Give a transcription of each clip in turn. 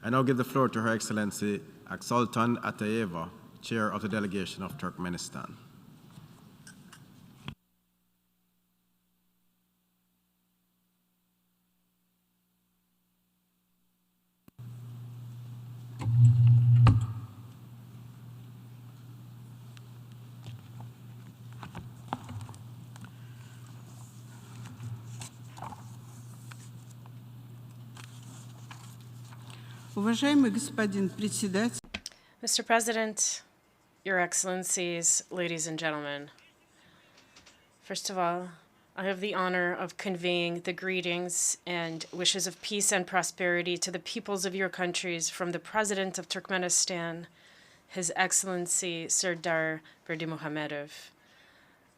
I now give the floor to Her Excellency Aksultan Atayeva, Chair of the Delegation of Turkmenistan. Mr. President, Your Excellencies, ladies and gentlemen, first of all, I have the honor of conveying the greetings and wishes of peace and prosperity to the peoples of your countries from the President of Turkmenistan, His Excellency Serdar Berdimuhamedov.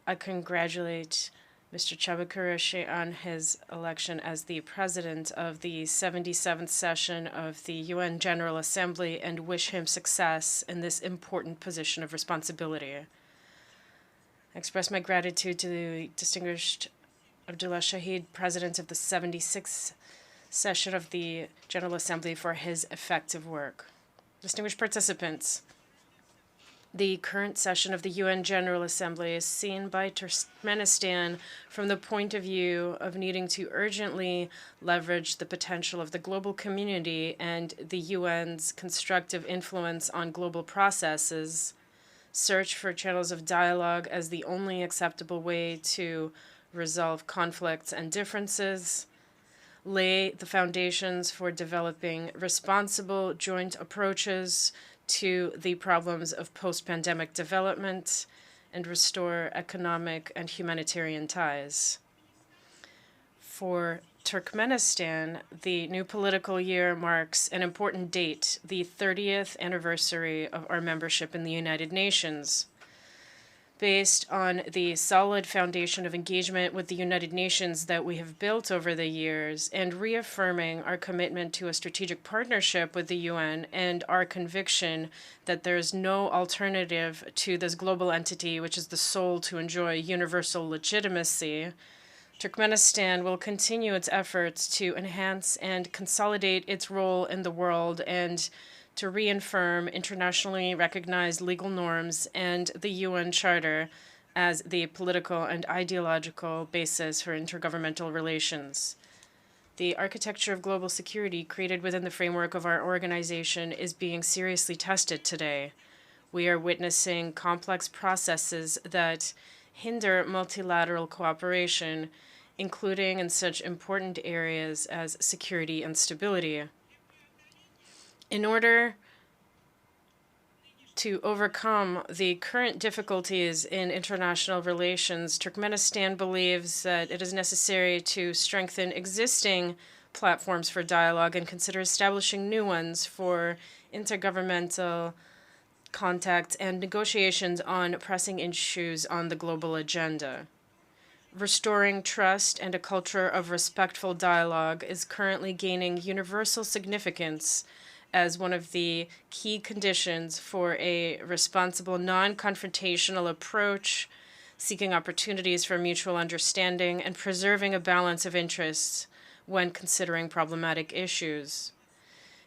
I congratulate Mr. Çavuşoğlu on his election as the President of the 77th session of the UN General Assembly and wish him success in this important position of responsibility. I express my gratitude to the distinguished Abdullah Shahid, President of the 76th session of the General Assembly, for his effective work. Distinguished participants, the current session of the UN General Assembly is seen by Turkmenistan from the point of view of needing to urgently leverage the potential of the global community and the UN's constructive influence on global processes, search for channels of dialogue as the only acceptable way to resolve conflicts and differences, lay the foundations for developing responsible joint approaches to the problems of post-pandemic development, and restore economic and humanitarian ties. For Turkmenistan, the new political year marks an important date, the 30th anniversary of our membership in the United Nations. Based on the solid foundation of engagement with the United Nations that we have built over the years, and reaffirming our commitment to a strategic partnership with the UN and our conviction that there is no alternative to this global entity which is the sole to enjoy universal legitimacy, Turkmenistan will continue its efforts to enhance and consolidate its role in the world and to reaffirm internationally recognized legal norms and the UN Charter as the political and ideological basis for intergovernmental relations. The architecture of global security created within the framework of our organization is being seriously tested today. We are witnessing complex processes that hinder multilateral cooperation, including in such important areas as security and stability. In order to overcome the current difficulties in international relations, Turkmenistan believes that it is necessary to strengthen existing platforms for dialogue and consider establishing new ones for intergovernmental contact and negotiations on pressing issues on the global agenda. Restoring trust and a culture of respectful dialogue is currently gaining universal significance as one of the key conditions for a responsible, non-confrontational approach, seeking opportunities for mutual understanding and preserving a balance of interests when considering problematic issues.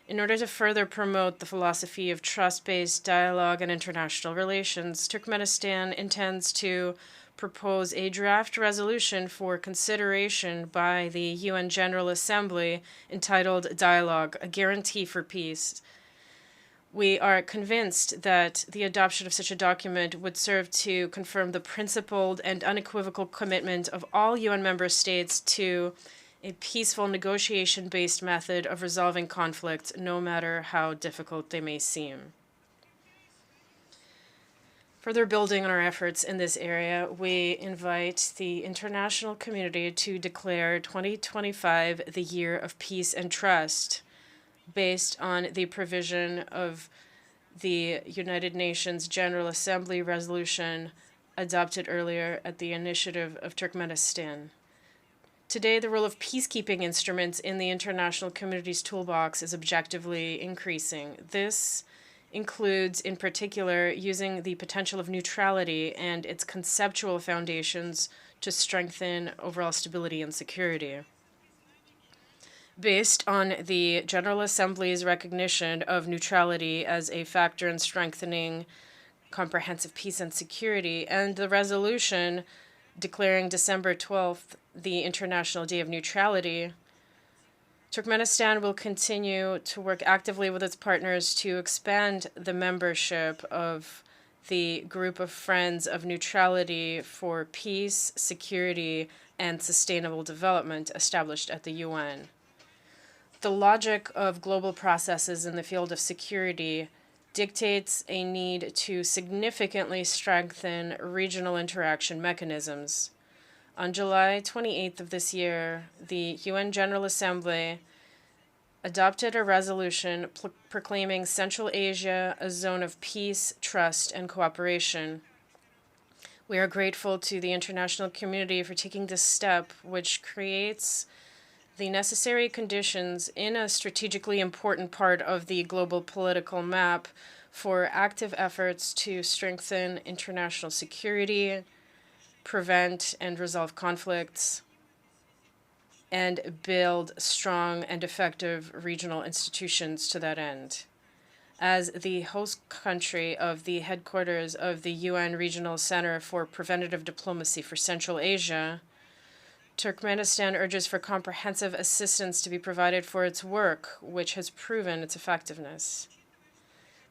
In order to further promote the philosophy of trust-based dialogue and international relations, Turkmenistan intends to propose a draft resolution for consideration by the UN General Assembly entitled Dialogue, a Guarantee for Peace. We are convinced that the adoption of such a document would serve to confirm the principled and unequivocal commitment of all UN member states to a peaceful negotiation-based method of resolving conflicts, no matter how difficult they may seem. Further building on our efforts in this area, we invite the international community to declare 2025 the Year of Peace and Trust, based on the provision of the United Nations General Assembly resolution adopted earlier at the initiative of Turkmenistan. Today, the role of peacekeeping instruments in the international community's toolbox is objectively increasing. This includes, in particular, using the potential of neutrality and its conceptual foundations to strengthen overall stability and security. Based on the General Assembly's recognition of neutrality as a factor in strengthening comprehensive peace and security, and the resolution declaring December 12th the International Day of Neutrality, Turkmenistan will continue to work actively with its partners to expand the membership of the Group of Friends of Neutrality for Peace, Security, and Sustainable Development established at the UN. The logic of global processes in the field of security dictates a need to significantly strengthen regional interaction mechanisms. On July 28th of this year, the UN General Assembly adopted a resolution proclaiming Central Asia a zone of peace, trust, and cooperation. We are grateful to the international community for taking this step, which creates the necessary conditions in a strategically important part of the global political map for active efforts to strengthen international security, prevent and resolve conflicts, and build strong and effective regional institutions to that end. As the host country of the headquarters of the UN Regional Center for Preventative Diplomacy for Central Asia, Turkmenistan urges for comprehensive assistance to be provided for its work, which has proven its effectiveness.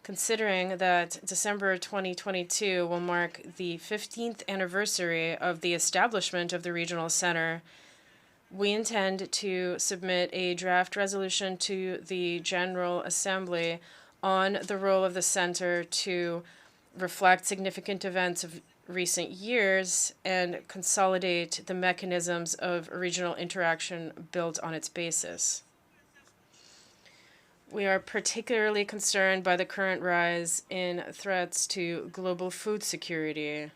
Considering that December 2022 will mark the 15th anniversary of the establishment of the Regional Center, we intend to submit a draft resolution to the General Assembly on the role of the Center to reflect significant events of recent years and consolidate the mechanisms of regional interaction built on its basis. We are particularly concerned by the current rise in threats to global food security,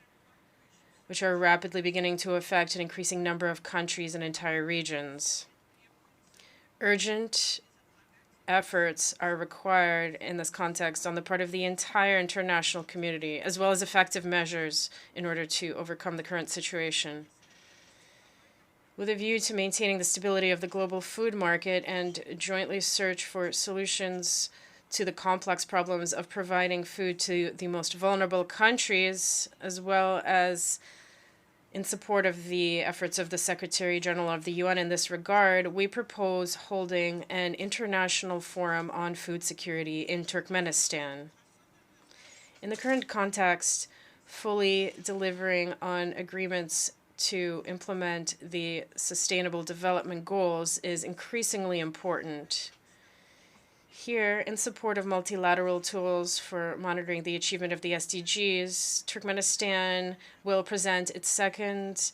which are rapidly beginning to affect an increasing number of countries and entire regions. Urgent efforts are required in this context on the part of the entire international community, as well as effective measures in order to overcome the current situation. With a view to maintaining the stability of the global food market and jointly search for solutions to the complex problems of providing food to the most vulnerable countries, as well as in support of the efforts of the Secretary General of the UN in this regard, we propose holding an international forum on food security in Turkmenistan. In the current context, fully delivering on agreements to implement the Sustainable Development Goals is increasingly important. Here, in support of multilateral tools for monitoring the achievement of the SDGs, Turkmenistan will present its second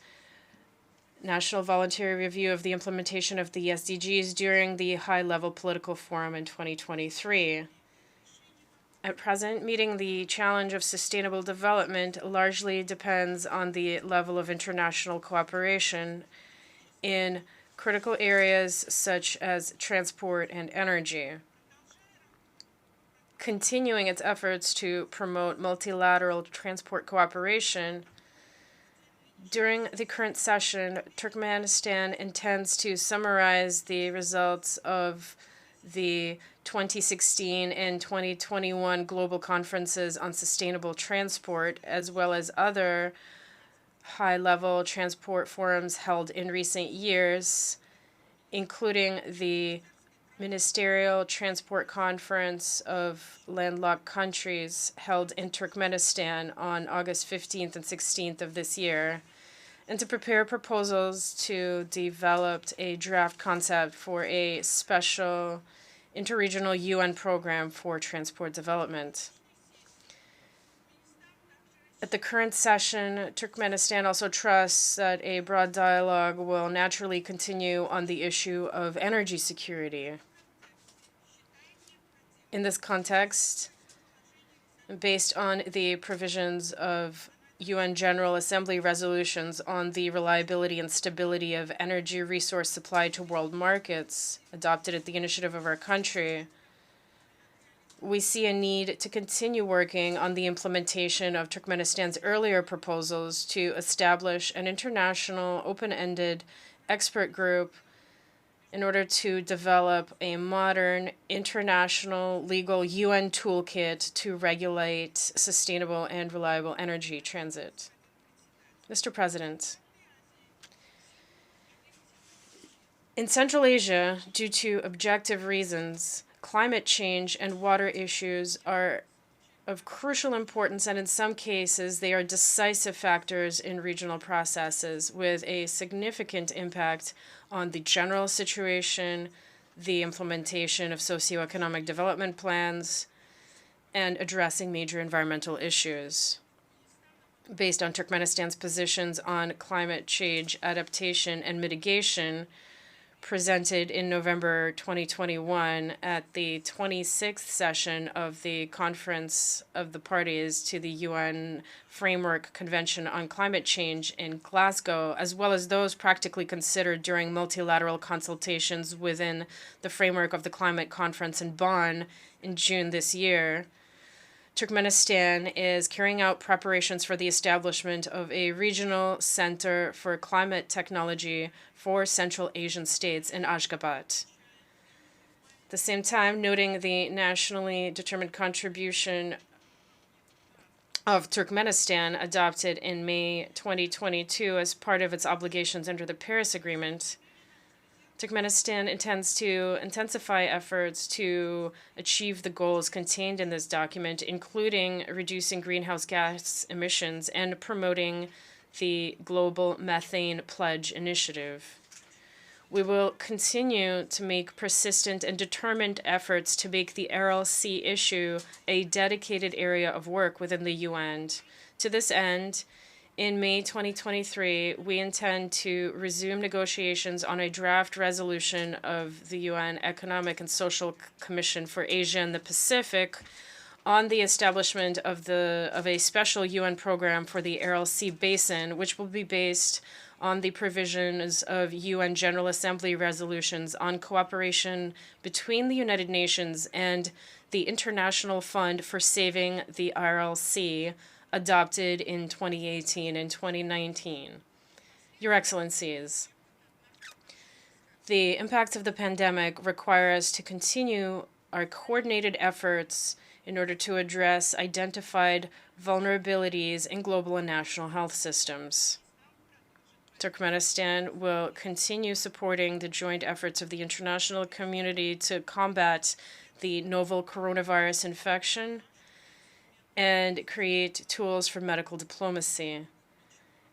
National Voluntary Review of the implementation of the SDGs during the high-level political forum in 2023. At present, meeting the challenge of sustainable development largely depends on the level of international cooperation in critical areas such as transport and energy. Continuing its efforts to promote multilateral transport cooperation, during the current session, Turkmenistan intends to summarize the results of the 2016 and 2021 global conferences on sustainable transport, as well as other high-level transport forums held in recent years, including the Ministerial Transport Conference of Landlocked Countries held in Turkmenistan on August 15th and 16th of this year, and to prepare proposals to develop a draft concept for a special interregional UN program for transport development. At the current session, Turkmenistan also trusts that a broad dialogue will naturally continue on the issue of energy security. In this context, based on the provisions of UN General Assembly resolutions on the reliability and stability of energy resource supply to world markets, adopted at the initiative of our country, we see a need to continue working on the implementation of Turkmenistan's earlier proposals to establish an international open-ended expert group in order to develop a modern international legal UN toolkit to regulate sustainable and reliable energy transit. Mr. President, in Central Asia, due to objective reasons, climate change and water issues are of crucial importance, and in some cases, they are decisive factors in regional processes with a significant impact on the general situation, the implementation of socioeconomic development plans, and addressing major environmental issues. Based on Turkmenistan's positions on climate change adaptation and mitigation, presented in November 2021 at the 26th session of the Conference of the Parties to the UN Framework Convention on Climate Change in Glasgow, as well as those practically considered during multilateral consultations within the framework of the Climate Conference in Bonn in June this year. Turkmenistan is carrying out preparations for the establishment of a regional center for climate technology for Central Asian states in Ashgabat. At the same time, noting the nationally determined contribution of Turkmenistan adopted in May 2022 as part of its obligations under the Paris Agreement, Turkmenistan intends to intensify efforts to achieve the goals contained in this document, including reducing greenhouse gas emissions and promoting the Global Methane Pledge Initiative. We will continue to make persistent and determined efforts to make the Aral Sea issue a dedicated area of work within the UN. To this end, in May 2023, we intend to resume negotiations on a draft resolution of the UN Economic and Social Commission for Asia and the Pacific on the establishment of a special UN program for the Aral Sea Basin, which will be based on the provisions of UN General Assembly resolutions on cooperation between the United Nations and the International Fund for Saving the Aral Sea, adopted in 2018 and 2019. Your Excellencies, the impacts of the pandemic require us to continue our coordinated efforts in order to address identified vulnerabilities in global and national health systems. Turkmenistan will continue supporting the joint efforts of the international community to combat the novel coronavirus infection and create tools for medical diplomacy.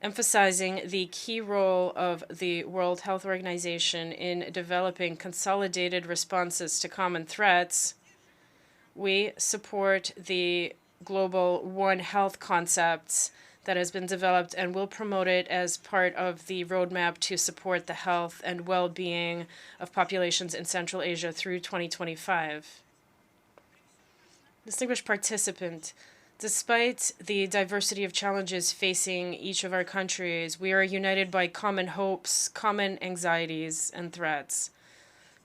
Emphasizing the key role of the World Health Organization in developing consolidated responses to common threats, we support the global One Health concepts that has been developed and will promote it as part of the roadmap to support the health and well-being of populations in Central Asia through 2025. Distinguished participant, despite the diversity of challenges facing each of our countries, we are united by common hopes, common anxieties, and threats.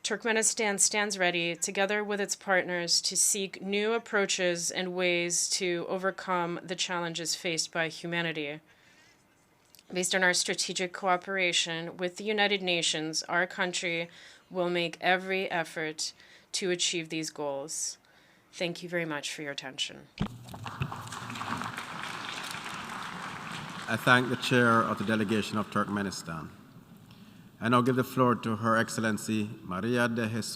Turkmenistan stands ready, together with its partners, to seek new approaches and ways to overcome the challenges faced by humanity. Based on our strategic cooperation with the United Nations, our country will make every effort to achieve these goals. Thank you very much for your attention. I thank the Chair of the Delegation of Turkmenistan. I now give the floor to Her Excellency Maria de Jesus